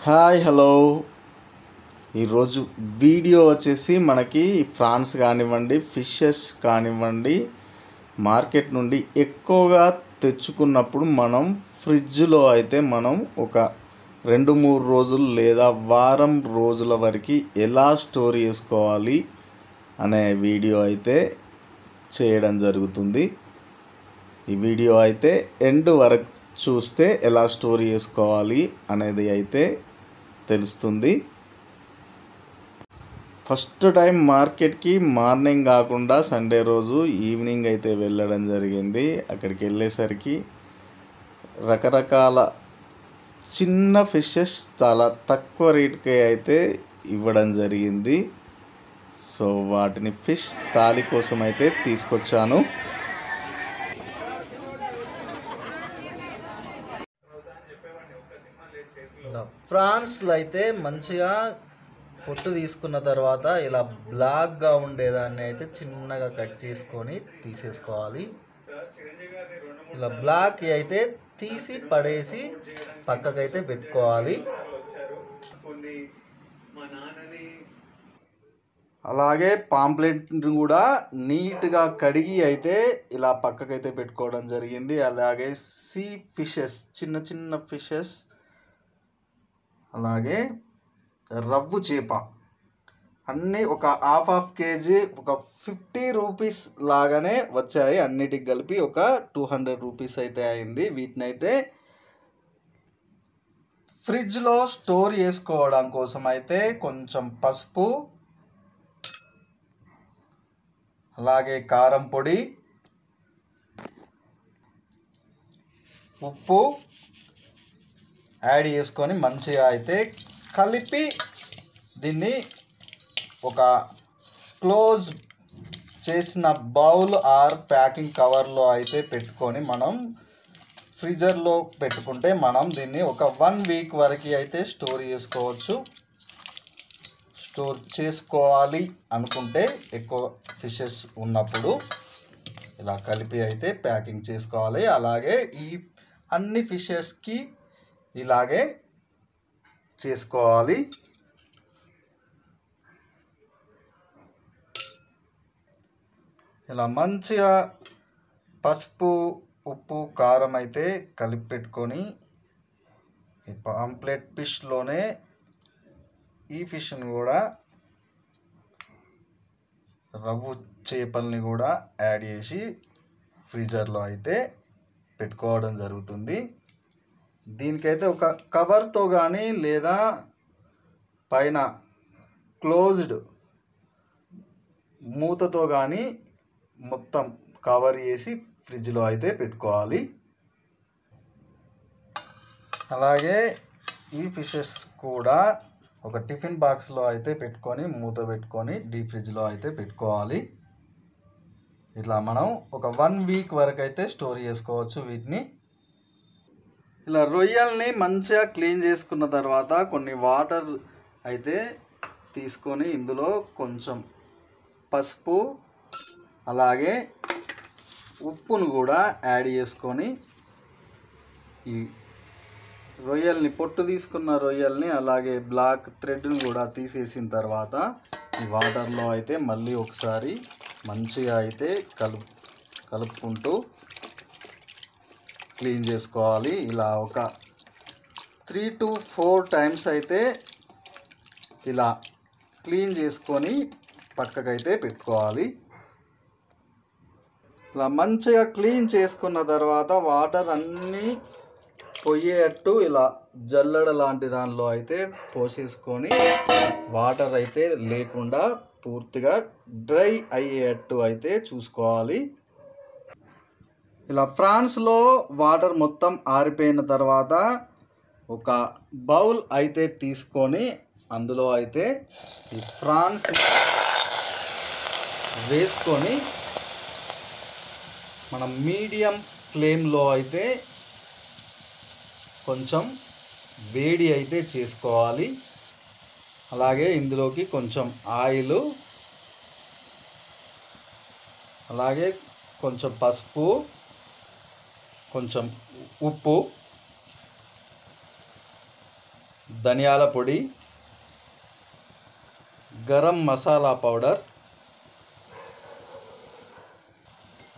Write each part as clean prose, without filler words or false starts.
Hi hello. ఈరోజు video వచ్చేసి మనకి ఫ్రాన్స్ కానివ్వండి, ఫిషెస్ కానివ్వండి, మార్కెట్ నుండి ఎక్కువగా తెచ్చుకున్నప్పుడు మనం ఫ్రిడ్జ్లో అయితే మనం ఒక 2-3 రోజులు లేదా వారం రోజుల వరకు ఎలా స్టోర్ చేసుకోవాలి అనే వీడియో అయితే చేయడం జరుగుతుంది. ఈ వీడియో అయితే ఎండ్ వరకు చూస్తే ఎలా స్టోర్ చేసుకోవాలి అనేది అయితే తెలుస్తుంది. ఫస్ట్ టైం మార్కెట్కి మార్నింగ్ కాకుండా సండే రోజు ఈవినింగ్ అయితే వెళ్ళడం జరిగింది. అక్కడికి వెళ్ళేసరికి రకరకాల చిన్న ఫిషెస్ చాలా తక్కువ రేటుకి అయితే ఇవ్వడం జరిగింది. సో వాటిని ఫిష్ థాలీ కోసం అయితే తీసుకొచ్చాను. ఫ్రాన్స్లో అయితే మంచిగా పొట్టు తీసుకున్న తర్వాత ఇలా బ్లాక్గా ఉండేదాన్ని అయితే చిన్నగా కట్ చేసుకొని తీసేసుకోవాలి. ఇలా బ్లాక్ అయితే తీసి పడేసి పక్కకైతే పెట్టుకోవాలి. అలాగే పాంప్లెట్ని కూడా నీట్గా కడిగి అయితే ఇలా పక్కకైతే పెట్టుకోవడం జరిగింది. అలాగే సీ ఫిషెస్, చిన్న చిన్న ఫిషెస్, అలాగే రవ్వు చేప అన్నీ ఒక హాఫ్ కేజీ ఒక 50 రూపీస్ లాగానే వచ్చాయి. అన్నిటికి కలిపి ఒక 200 రూపీస్ అయితే అయింది. వీటిని అయితే ఫ్రిడ్జ్లో స్టోర్ చేసుకోవడం కోసం అయితే కొంచెం పసుపు, అలాగే కారం పొడి, ఉప్పు యాడ్ చేసుకొని మంచిగా అయితే కలిపి దీన్ని ఒక క్లోజ్ చేసిన బౌల్ ఆర్ ప్యాకింగ్ కవర్లో అయితే పెట్టుకొని మనం ఫ్రీజర్లో పెట్టుకుంటే మనం దీన్ని ఒక 1 వీక్ వరకు అయితే స్టోర్ చేసుకోవచ్చు. స్టోర్ చేసుకోవాలి అనుకుంటే ఎక్కువ ఫిషెస్ ఉన్నప్పుడు ఇలా కలిపి అయితే ప్యాకింగ్ చేసుకోవాలి. అలాగే ఈ అన్ని ఫిషెస్కి ఇలాగే చేసుకోవాలి. ఇలా మంచిగా పసుపు, ఉప్పు, కారం అయితే కలిపి పెట్టుకొని ఈ పాంప్లెట్ ఫిష్లోనే ఈ ఫిష్ని కూడా రవ్వు చేపల్ని కూడా యాడ్ చేసి ఫ్రీజర్లో అయితే పెట్టుకోవడం జరుగుతుంది. దీనికైతే ఒక కవర్తో కానీ లేదా పైన క్లోజ్డ్ మూతతో కానీ మొత్తం కవర్ చేసి ఫ్రిడ్జ్లో అయితే పెట్టుకోవాలి. అలాగే ఈ ఫిషెస్ కూడా ఒక టిఫిన్ బాక్స్లో అయితే పెట్టుకొని మూత పెట్టుకొని డీప్ ఫ్రిడ్జ్లో అయితే పెట్టుకోవాలి. ఇట్లా మనం ఒక 1 వీక్ వరకు అయితే స్టోర్ చేసుకోవచ్చు వీటిని. ఇలా రొయ్యల్ని మంచిగా క్లీన్ చేసుకున్న తర్వాత కొన్ని వాటర్ అయితే తీసుకొని ఇందులో కొంచెం పసుపు అలాగే ఉప్పును కూడా యాడ్ చేసుకొని ఈ రొయ్యల్ని, పొట్టు తీసుకున్న రొయ్యల్ని అలాగే బ్లాక్ థ్రెడ్ని కూడా తీసేసిన తర్వాత ఈ వాటర్లో అయితే మళ్ళీ ఒకసారి మంచిగా అయితే కలుపుకుంటూ క్లీన్ చేసుకోవాలి. ఇలా ఒక 3 to 4 టైమ్స్ అయితే ఇలా క్లీన్ చేసుకొని పక్కకైతే పెట్టుకోవాలి. ఇలా మంచిగా క్లీన్ చేసుకున్న తర్వాత వాటర్ అన్నీ పోయేటట్టు ఇలా జల్లెడ లాంటి దానిలో అయితే పోసేసుకొని వాటర్ అయితే లేకుండా పూర్తిగా డ్రై అయ్యేటట్టు అయితే చూసుకోవాలి. ఇలా ఫ్రాన్స్లో వాటర్ మొత్తం ఆరిపోయిన తర్వాత ఒక బౌల్ అయితే తీసుకొని అందులో అయితే ఈ ఫ్రాన్స్ వేసుకొని మనం మీడియం ఫ్లేమ్లో అయితే కొంచెం వేడి అయితే చేసుకోవాలి. అలాగే ఇందులోకి కొంచెం ఆయిల్, అలాగే కొంచెం పసుపు, కొంచెం ఉప్పు, ధనియాల పొడి, గరం మసాలా పౌడర్,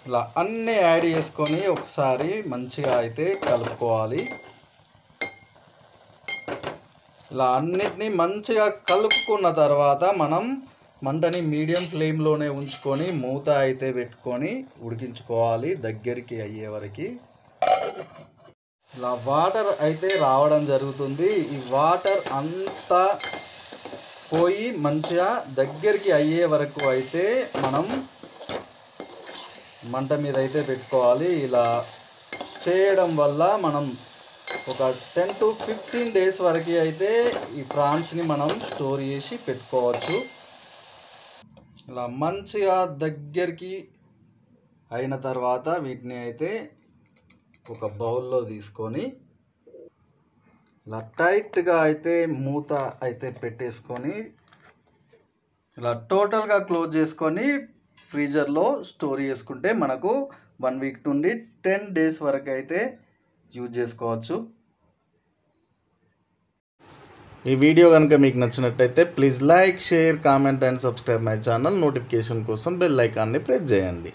ఇలా అన్నీ యాడ్ చేసుకొని ఒకసారి మంచిగా అయితే కలుపుకోవాలి. ఇలా అన్నిటినీ మంచిగా కలుపుకున్న తర్వాత మనం మంటని మీడియం ఫ్లేమ్లోనే ఉంచుకొని మూత అయితే పెట్టుకొని ఉడికించుకోవాలి దగ్గరికి అయ్యే వరకు. ఇలా వాటర్ అయితే రావడం జరుగుతుంది. ఈ వాటర్ అంతా పోయి మంచిగా దగ్గరికి అయ్యే వరకు అయితే మనం మంట మీద అయితే పెట్టుకోవాలి. ఇలా చేయడం వల్ల మనం ఒక 10 to 15 డేస్ వరకు అయితే ఈ ప్రాన్స్ని మనం స్టోర్ చేసి పెట్టుకోవచ్చు. ఇలా మంచిగా దగ్గరికి అయిన తర్వాత వీటిని అయితే ఒక బౌల్లో తీసుకొని ఇలా టైట్గా అయితే మూత అయితే పెట్టేసుకొని ఇలా టోటల్గా క్లోజ్ చేసుకొని ఫ్రీజర్లో స్టోర్ చేసుకుంటే మనకు 1 వీక్ నుండి 10 డేస్ వరకు అయితే యూజ్ చేసుకోవచ్చు. ఈ వీడియో కనుక మీకు నచ్చినట్టయితే please like, share, comment and subscribe my channel. Notification కోసం బెల్ ఐకాన్ని ప్రెస్ చేయండి.